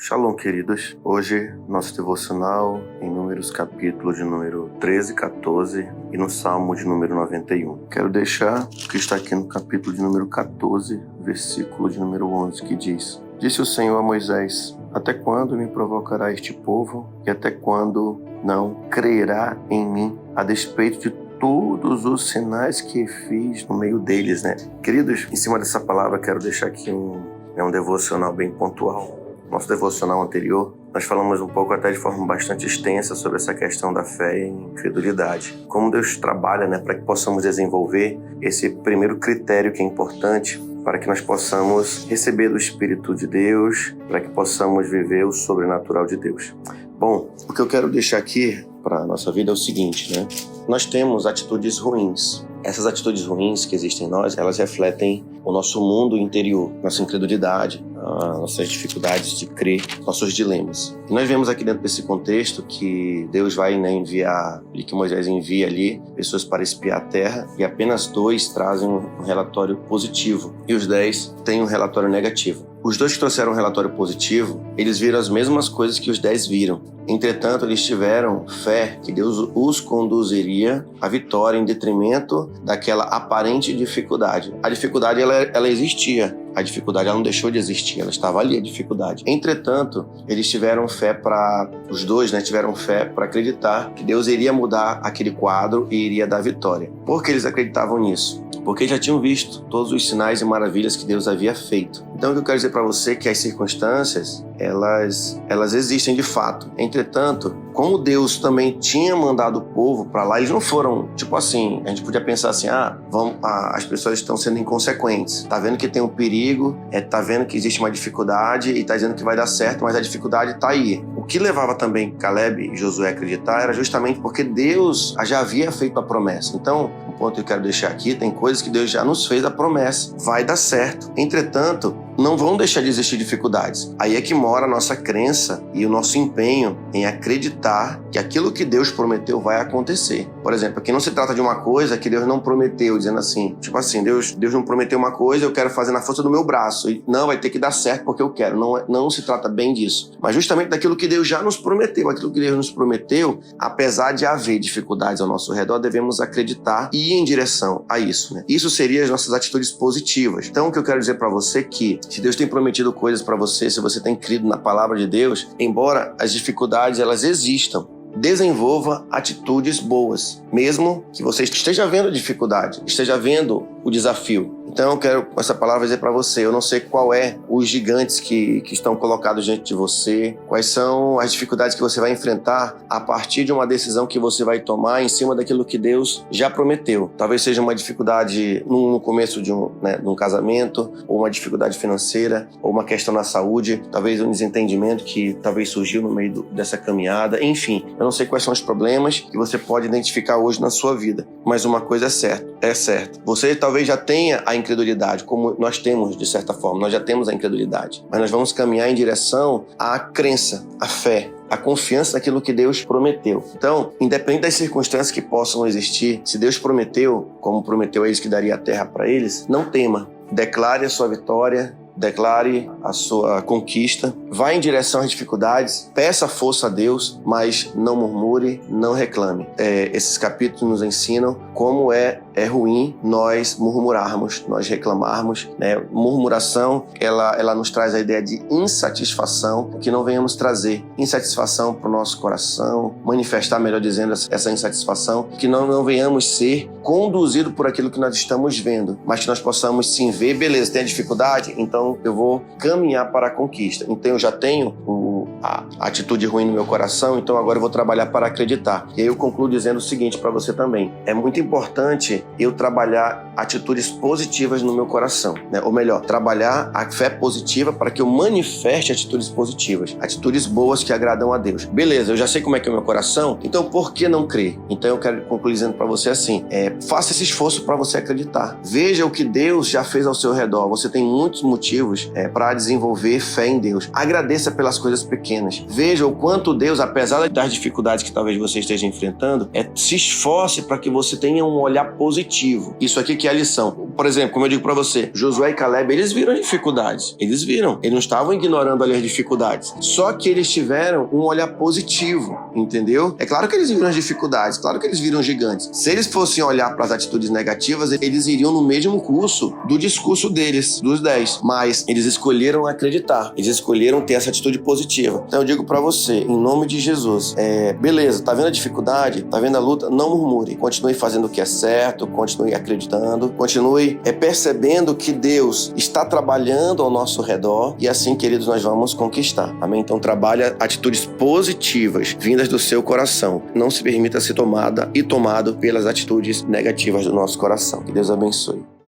Shalom, queridos. Hoje, nosso devocional em Números, capítulo de número 13, 14 e no Salmo de número 91. Quero deixar o que está aqui no capítulo de número 14, versículo de número 11, que diz: Disse o Senhor a Moisés: Até quando me provocará este povo? E até quando não crerá em mim, a despeito de todos os sinais que fiz no meio deles, né? Queridos, em cima dessa palavra, quero deixar aqui um devocional bem pontual. Nosso devocional anterior, nós falamos um pouco até de forma bastante extensa sobre essa questão da fé e incredulidade. Como Deus trabalha, né, para que possamos desenvolver esse primeiro critério que é importante para que nós possamos receber do Espírito de Deus, para que possamos viver o sobrenatural de Deus. Bom, o que eu quero deixar aqui para a nossa vida é o seguinte, né? Nós temos atitudes ruins. Essas atitudes ruins que existem em nós, elas refletem o nosso mundo interior, nossa incredulidade, nossas dificuldades de crer, nossos dilemas. E nós vemos aqui dentro desse contexto que Deus vai enviar, e que Moisés envia ali pessoas para espiar a terra, e apenas 2 trazem um relatório positivo, e os 10 têm um relatório negativo. Os 2 que trouxeram um relatório positivo, eles viram as mesmas coisas que os 10 viram. Entretanto, eles tiveram fé que Deus os conduziria à vitória em detrimento daquela aparente dificuldade. A dificuldade, ela existia. A dificuldade, ela não deixou de existir. Ela estava ali, a dificuldade. Entretanto, eles tiveram fé os 2, né, tiveram fé para acreditar que Deus iria mudar aquele quadro e iria dar vitória. Por que eles acreditavam nisso? Porque já tinham visto todos os sinais e maravilhas que Deus havia feito. Então, o que eu quero dizer para você é que as circunstâncias, elas existem de fato. Entretanto, como Deus também tinha mandado o povo para lá, eles não foram, tipo assim, a gente podia pensar assim, as pessoas estão sendo inconsequentes. Tá vendo que tem um perigo, tá vendo que existe uma dificuldade e tá dizendo que vai dar certo, mas a dificuldade tá aí. O que levava também Caleb e Josué a acreditar era justamente porque Deus já havia feito a promessa. Então, um ponto que eu quero deixar aqui, tem coisas que Deus já nos fez a promessa. Vai dar certo. Entretanto, não vão deixar de existir dificuldades. Aí é que mora a nossa crença e o nosso empenho em acreditar que aquilo que Deus prometeu vai acontecer. Por exemplo, aqui não se trata de uma coisa que Deus não prometeu, dizendo assim, tipo assim, Deus não prometeu uma coisa, eu quero fazer na força do meu braço. E não, vai ter que dar certo porque eu quero. Não se trata bem disso. Mas justamente daquilo que Deus já nos prometeu. Aquilo que Deus nos prometeu, apesar de haver dificuldades ao nosso redor, devemos acreditar e ir em direção a isso, né? Isso seria as nossas atitudes positivas. Então, o que eu quero dizer para você é que se Deus tem prometido coisas para você, se você tem crido na palavra de Deus, embora as dificuldades elas existam, desenvolva atitudes boas, mesmo que você esteja vendo a dificuldade, esteja vendo o desafio. Então eu quero com essa palavra dizer para você, eu não sei qual é os gigantes que estão colocados diante de você, quais são as dificuldades que você vai enfrentar a partir de uma decisão que você vai tomar em cima daquilo que Deus já prometeu. Talvez seja uma dificuldade no começo de um casamento, ou uma dificuldade financeira, ou uma questão na saúde, talvez um desentendimento que talvez surgiu no meio dessa caminhada, enfim. Eu não sei quais são os problemas que você pode identificar hoje na sua vida, mas uma coisa é certa. Você talvez já tenha a incredulidade, como nós temos, de certa forma, nós já temos a incredulidade, mas nós vamos caminhar em direção à crença, à fé, a confiança naquilo que Deus prometeu. Então, independente das circunstâncias que possam existir, se Deus prometeu, como prometeu a eles que daria a terra para eles, não tema, declare a sua vitória, declare a sua conquista, vá em direção às dificuldades, peça força a Deus, mas não murmure, não reclame. Esses capítulos nos ensinam como é ruim nós murmurarmos, nós reclamarmos, né? Murmuração, ela nos traz a ideia de insatisfação, que não venhamos trazer insatisfação para o nosso coração, manifestar, melhor dizendo, essa insatisfação, que não venhamos ser conduzidos por aquilo que nós estamos vendo, mas que nós possamos sim ver, beleza, tem a dificuldade, então eu vou caminhar para a conquista. Então eu já tenho a atitude ruim no meu coração, então agora eu vou trabalhar para acreditar. E aí eu concluo dizendo o seguinte para você também, é muito importante eu trabalhar atitudes positivas no meu coração, né? Ou melhor, trabalhar a fé positiva para que eu manifeste atitudes positivas, atitudes boas que agradam a Deus. Beleza, eu já sei como é que é o meu coração, então por que não crer? Então eu quero concluir dizendo para você assim, faça esse esforço para você acreditar. Veja o que Deus já fez ao seu redor. Você tem muitos motivos para desenvolver fé em Deus. Agradeça pelas coisas pequenas. Veja o quanto Deus, apesar das dificuldades que talvez você esteja enfrentando, se esforce para que você tenha um olhar positivo. Isso aqui que é a lição. Por exemplo, como eu digo pra você, Josué e Caleb, eles viram as dificuldades. Eles viram. Eles não estavam ignorando ali as dificuldades. Só que eles tiveram um olhar positivo, entendeu? É claro que eles viram as dificuldades, claro que eles viram gigantes. Se eles fossem olhar para as atitudes negativas, eles iriam no mesmo curso do discurso deles, dos 10. Mas eles escolheram acreditar. Eles escolheram ter essa atitude positiva. Então eu digo pra você, em nome de Jesus, beleza, tá vendo a dificuldade? Tá vendo a luta? Não murmure. Continue fazendo o que é certo, continue acreditando, continue percebendo que Deus está trabalhando ao nosso redor e assim, queridos, nós vamos conquistar. Amém? Então trabalha atitudes positivas vindas do seu coração. Não se permita ser tomado pelas atitudes negativas do nosso coração. Que Deus abençoe.